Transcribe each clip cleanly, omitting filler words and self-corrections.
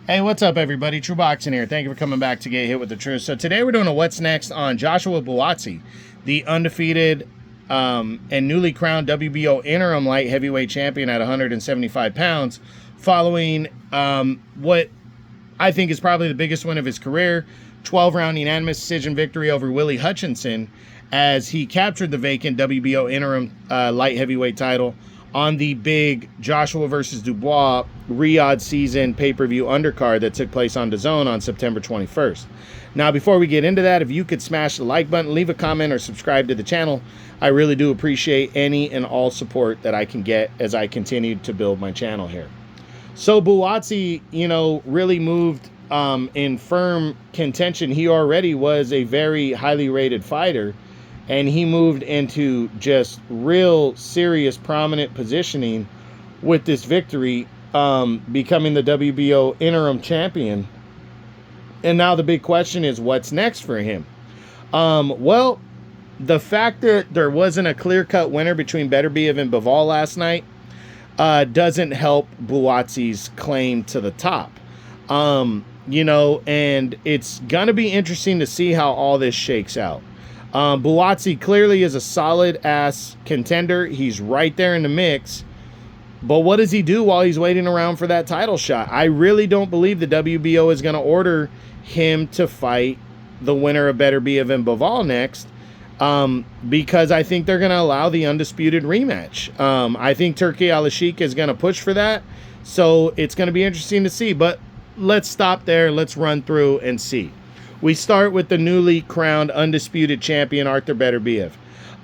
Hey, what's up, everybody? True Boxing here. Thank you for coming back to Get Hit with the Truth. So today we're doing a What's Next on Joshua Buatsi, the undefeated and newly crowned WBO interim light heavyweight champion at 175 pounds, following what I think is probably the biggest win of his career, 12-round unanimous decision victory over Willy Hutchinson, as he captured the vacant WBO interim light heavyweight title on the big Joshua versus Dubois Riyadh season pay-per-view undercard that took place on DAZN on September 21st. Now, before we get into that, if you could smash the like button, leave a comment, or subscribe to the channel, I really do appreciate any and all support that I can get as I continue to build my channel here. So Buatsi, really moved in firm contention. He already was a very highly rated fighter, and he moved into just real serious prominent positioning with this victory, becoming the WBO interim champion. And now the big question is, what's next for him? Well, the fact that there wasn't a clear-cut winner between Beterbiev and Bivol last night doesn't help Buatsi's claim to the top. And it's going to be interesting to see how all this shakes out. Buatsi clearly is a solid-ass contender. He's right there in the mix. But what does he do while he's waiting around for that title shot? I really don't believe the WBO is going to order him to fight the winner of Beterbiev and Bivol next, because I think they're going to allow the undisputed rematch. I think Turki Al-Sheikh is going to push for that, so it's going to be interesting to see. But let's stop there. Let's run through and see. We start with the newly crowned undisputed champion, Arthur Beterbiev.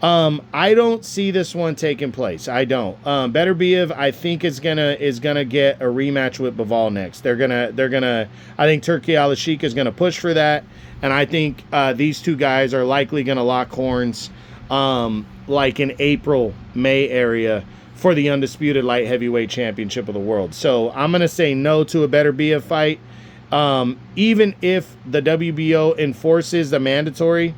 I don't see this one taking place. I don't. Beterbiev, I think, is gonna get a rematch with Bivol next. I think Turki Al-Sheikh is gonna push for that, and I think these two guys are likely gonna lock horns, like in April, May area, for the undisputed light heavyweight championship of the world. So I'm gonna say no to a Beterbiev fight. Even if the WBO enforces the mandatory,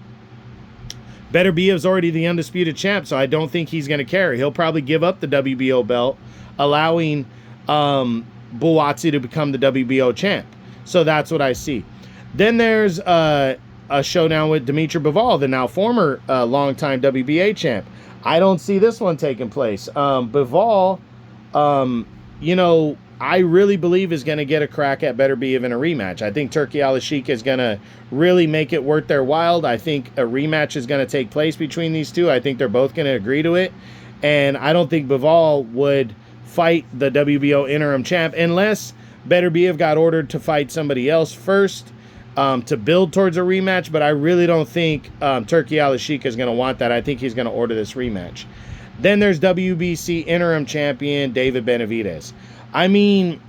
Beterbiev's already the undisputed champ, so I don't think he's going to care. He'll probably give up the WBO belt, allowing Buatsi to become the WBO champ. So that's what I see. Then there's a showdown with Dimitri Bivol, the now former longtime WBA champ. I don't see this one taking place. Bivol, I really believe is going to get a crack at Beterbiev in a rematch. I think Turki Al-Sheikh is going to really make it worth their while. I think a rematch is going to take place between these two. I think they're both going to agree to it. And I don't think Bivol would fight the WBO interim champ unless Beterbiev got ordered to fight somebody else first to build towards a rematch. But I really don't think Turki Al-Sheikh is going to want that. I think he's going to order this rematch. Then there's WBC interim champion David Benavidez. I mean,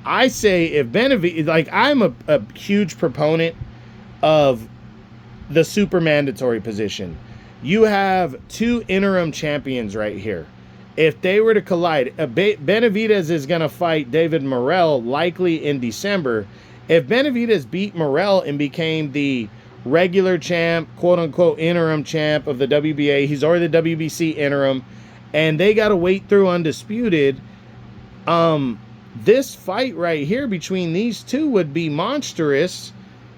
I say if Benavidez, I'm a huge proponent of the super mandatory position. You have two interim champions right here. If they were to collide, Benavidez is going to fight David Morrell likely in December. If Benavidez beat Morrell and became the regular champ, quote-unquote interim champ of the WBA, he's already the WBC interim, and they got to wait through undisputed. This fight right here between these two would be monstrous,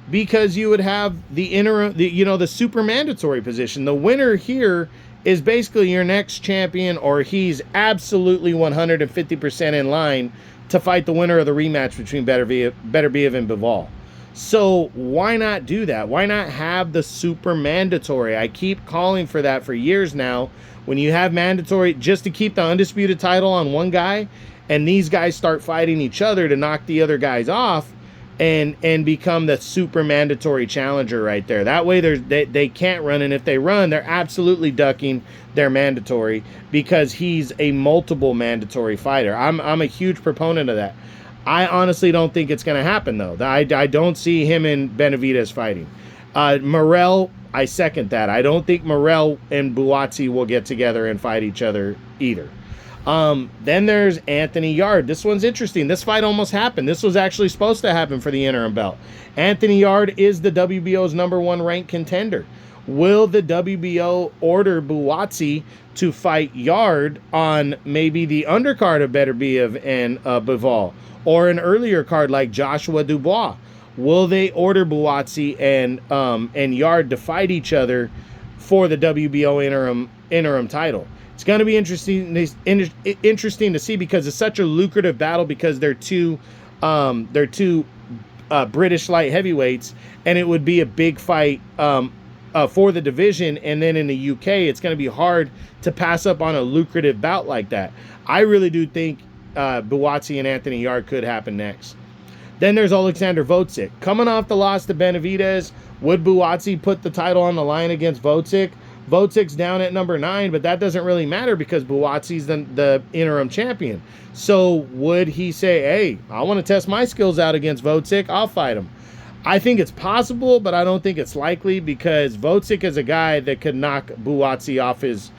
because you would have the interim, the super mandatory position. The winner here is basically your next champion, or he's absolutely 150% in line to fight the winner of the rematch between Beterbiev and Bivol. So why not do that? Why not have the super mandatory? I keep calling for that for years now. When you have mandatory, just to keep the undisputed title on one guy, and these guys start fighting each other to knock the other guys off and become the super mandatory challenger right there. That way they can't run, and if they run, they're absolutely ducking their mandatory, because he's a multiple mandatory fighter. I'm a huge proponent of that. I honestly don't think it's going to happen, though. I don't see him and Benavidez fighting. Morrell, I second that. I don't think Morrell and Buatsi will get together and fight each other either. Then there's Anthony Yarde. This one's interesting. This fight almost happened. This was actually supposed to happen for the interim belt. Anthony Yarde is the WBO's #1 ranked contender. will the WBO order Buatsi to fight Yard on maybe the undercard of Beterbiev and Bivol, or an earlier card like Joshua Dubois? Will they order Buatsi and Yard to fight each other for the WBO interim title? It's going to be interesting to see, because it's such a lucrative battle, because they're two British light heavyweights, and it would be a big fight for the division. And then in the UK, it's going to be hard to pass up on a lucrative bout like that. I really do think Buatsi and Anthony Yard could happen next. Then there's Alexander Vucic. Coming off the loss to Benavidez, would Buatsi put the title on the line against Vucic? Vucic's down at number 9, but that doesn't really matter because Buatsi's the interim champion. So would he say, hey, I want to test my skills out against Vucic, I'll fight him? I think it's possible, but I don't think it's likely, because Vucic is a guy that could knock Buatsi off his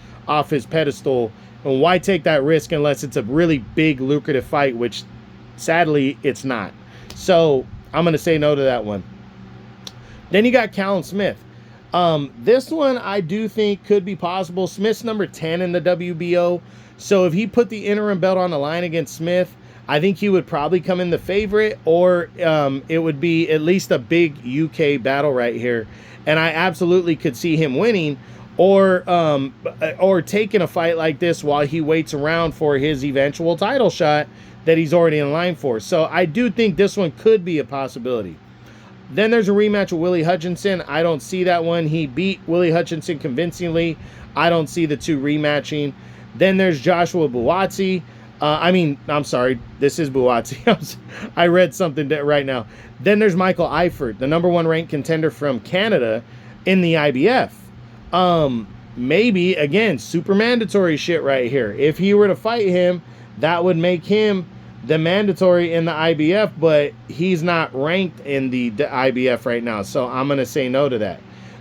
pedestal. And why take that risk unless it's a really big, lucrative fight, which sadly it's not. So I'm going to say no to that one. Then you got Callum Smith. This one I do think could be possible. Smith's number 10 in the WBO. So if he put the interim belt on the line against Smith, I think he would probably come in the favorite, or it would be at least a big UK battle right here. And I absolutely could see him winning, or taking a fight like this while he waits around for his eventual title shot that he's already in line for. So I do think this one could be a possibility. Then there's a rematch with Willy Hutchinson. I don't see that one. He beat Willy Hutchinson convincingly. I don't see the two rematching. Then there's Joshua Buatsi. I'm sorry. This is Buatsi. I read something right now. Then there's Michael Eifert, the number 1 ranked contender from Canada in the IBF. Maybe, again, super mandatory shit right here. If he were to fight him, that would make him the mandatory in the IBF, but he's not ranked in the IBF right now, so I'm going to say no to that.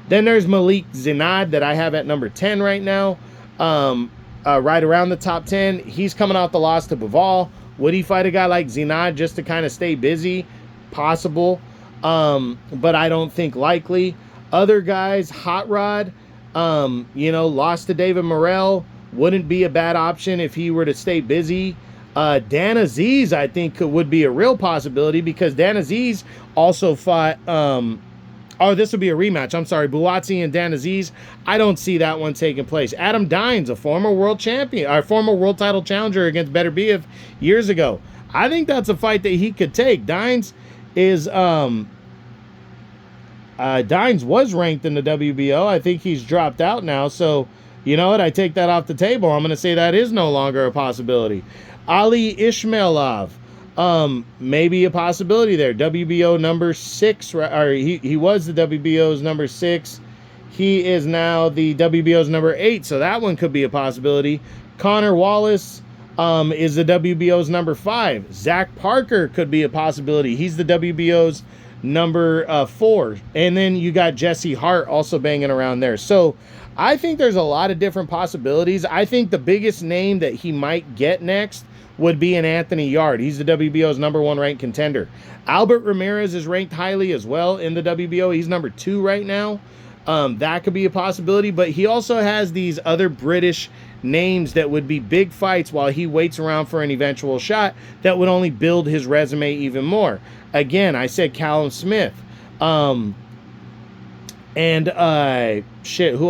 Then there's Malik Zinad that I have at number 10 right now, right around the top 10. He's coming off the loss to Bivol. Would he fight a guy like Zinad just to kind of stay busy? Possible, but I don't think likely. Other guys, Hot Rod, lost to David Morrell. Wouldn't be a bad option if he were to stay busy. Dan Aziz, I think, would be a real possibility, because Dan Aziz also fought... this would be a rematch. I'm sorry. Buatsi and Dan Aziz. I don't see that one taking place. Adam Dines, a former world champion, or former world title challenger against Beterbiev years ago. I think that's a fight that he could take. Dines is... Dines was ranked in the WBO. I think he's dropped out now, so... You know what? I take that off the table. I'm going to say that is no longer a possibility. Ali Ishmailov, maybe a possibility there. WBO number 6, or he was the WBO's number 6. He is now the WBO's number 8, so that one could be a possibility. Connor Wallace is the WBO's number 5. Zach Parker could be a possibility. He's the WBO's number 4. And then you got Jesse Hart also banging around there. So I think there's a lot of different possibilities. I think the biggest name that he might get next would be an Anthony Yard. He's the WBO's number 1 ranked contender. Albert Ramirez is ranked highly as well in the WBO. He's number 2 right now. That could be a possibility, but he also has these other British names that would be big fights while he waits around for an eventual shot that would only build his resume even more. Again, I said Callum Smith. Who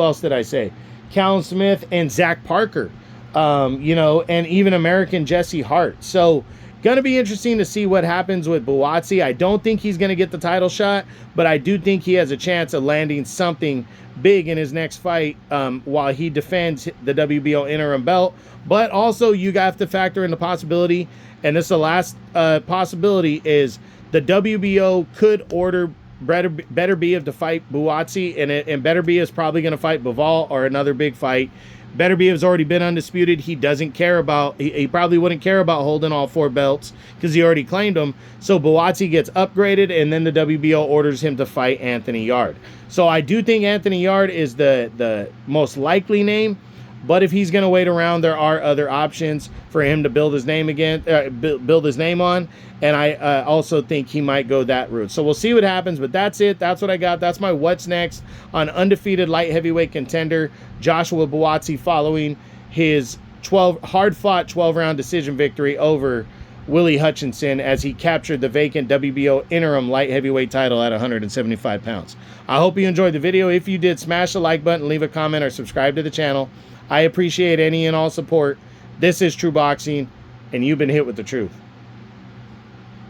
else did I say? Callum Smith and Zach Parker, and even American Jesse Hart. So going to be interesting to see what happens with Buatsi. I don't think he's going to get the title shot, but I do think he has a chance of landing something big in his next fight while he defends the WBO interim belt. But also you have to factor in the possibility, and this is the last possibility, is the WBO could order Beterbiev to fight Buatsi, and Beterbiev is probably going to fight Bivol or another big fight. Beterbiev has already been undisputed. He doesn't care about, he probably wouldn't care about holding all 4 belts because he already claimed them. So Buatsi gets upgraded, and then the WBO orders him to fight Anthony Yard. So I do think Anthony Yard is the most likely name. But if he's going to wait around, there are other options for him to build his name again, build his name on. And I also think he might go that route. So we'll see what happens. But that's it. That's what I got. That's my what's next on undefeated light heavyweight contender Joshua Buatsi, following his hard-fought 12-round decision victory over Willy Hutchinson as he captured the vacant WBO interim light heavyweight title at 175 pounds. I hope you enjoyed the video. If you did, smash the like button, leave a comment, or subscribe to the channel. I appreciate any and all support. This is True Boxing, and you've been hit with the truth.